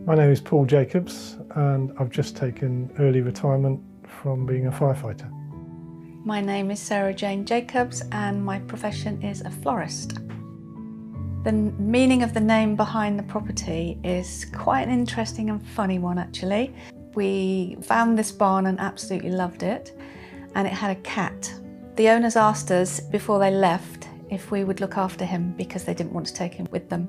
My name is Paul Jacobs and I've just taken early retirement from being a firefighter. My name is Sarah Jane Jacobs and my profession is a florist. The meaning of the name behind the property is quite an interesting and funny one actually. We found this barn and absolutely loved it, and it had a cat. The owners asked us before they left if we would look after him because they didn't want to take him with them.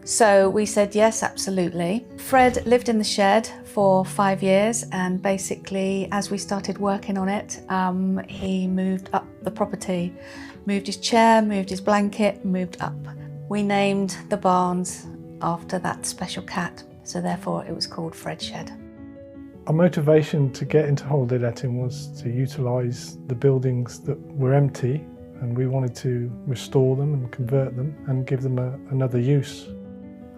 So we said yes, absolutely. Fred lived in the shed for 5 years, and basically as we started working on it, he moved up the property, moved his chair, moved his blanket, moved up. We named the barns after that special cat, so therefore it was called Fred's Shed. Our motivation to get into holiday letting was to utilise the buildings that were empty, and we wanted to restore them and convert them and give them another use.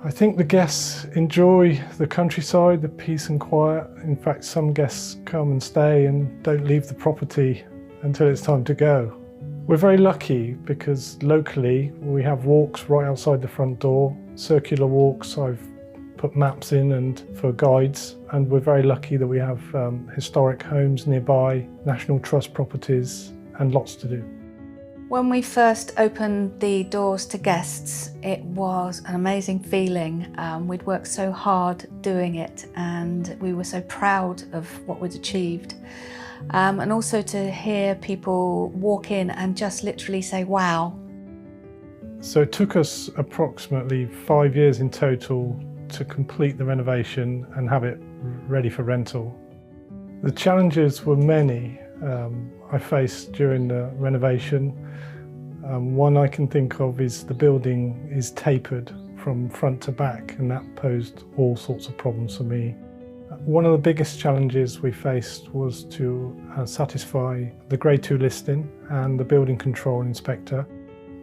I think the guests enjoy the countryside, the peace and quiet. In fact, some guests come and stay and don't leave the property until it's time to go. We're very lucky because locally we have walks right outside the front door, circular walks. I've put maps in and for guides, and we're very lucky that we have historic homes nearby, National Trust properties, and lots to do. When we first opened the doors to guests, it was an amazing feeling. We'd worked so hard doing it and we were so proud of what we'd achieved. And also to hear people walk in and just literally say, wow. So it took us approximately 5 years in total to complete the renovation and have it ready for rental. The challenges were many I faced during the renovation. One I can think of is the building is tapered from front to back, and that posed all sorts of problems for me. One of the biggest challenges we faced was to satisfy the Grade 2 listing and the building control inspector.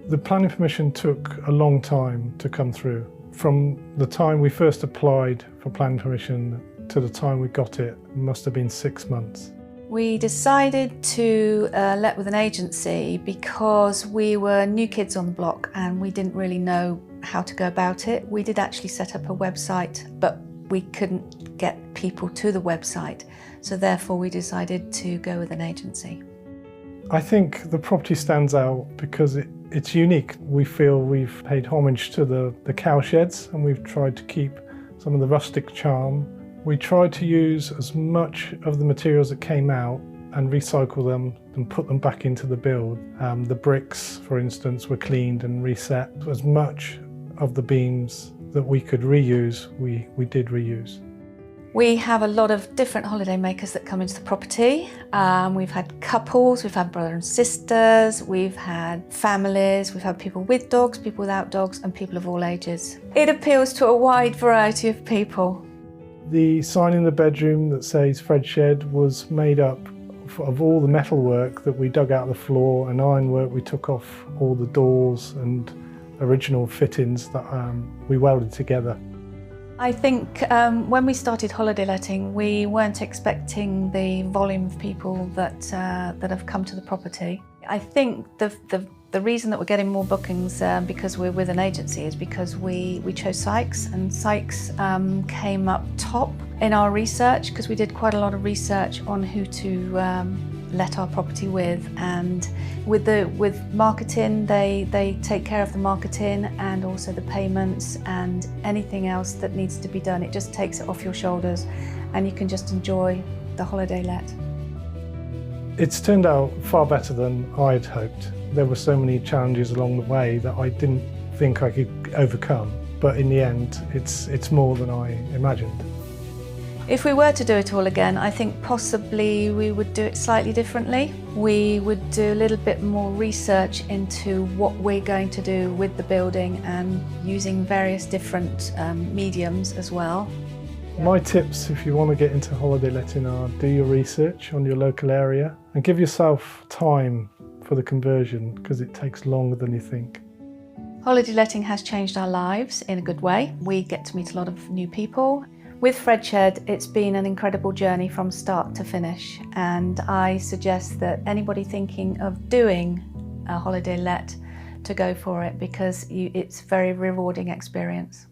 The planning permission took a long time to come through. From the time we first applied for planning permission to the time we got it must have been 6 months. We decided to let with an agency because we were new kids on the block and we didn't really know how to go about it. We did actually set up a website, but we couldn't get people to the website, so therefore we decided to go with an agency. I think the property stands out because it's unique. We feel we've paid homage to the cowsheds, and we've tried to keep some of the rustic charm. We tried to use as much of the materials that came out and recycle them and put them back into the build. The bricks, for instance, were cleaned and reset. As much of the beams that we could reuse, we did reuse. We have a lot of different holiday makers that come into the property. We've had couples, we've had brother and sisters, we've had families, we've had people with dogs, people without dogs, and people of all ages. It appeals to a wide variety of people. The sign in the bedroom that says Fred's Shed was made up of all the metalwork that we dug out of the floor and ironwork. We took off all the doors and original fittings that we welded together. I think when we started holiday letting, we weren't expecting the volume of people that have come to the property. I think the reason that we're getting more bookings because we're with an agency is because we chose Sykes, and Sykes came up top in our research because we did quite a lot of research on who to let our property with, and with marketing they take care of the marketing and also the payments and anything else that needs to be done. It just takes it off your shoulders and you can just enjoy the holiday let. It's turned out far better than I'd hoped. There were so many challenges along the way that I didn't think I could overcome, but in the end it's more than I imagined. If we were to do it all again, I think possibly we would do it slightly differently. We would do a little bit more research into what we're going to do with the building and using various different mediums as well. My tips if you want to get into holiday letting are do your research on your local area and give yourself time for the conversion because it takes longer than you think. Holiday letting has changed our lives in a good way. We get to meet a lot of new people. With Fred's Shed, it's been an incredible journey from start to finish, and I suggest that anybody thinking of doing a holiday let to go for it because it's a very rewarding experience.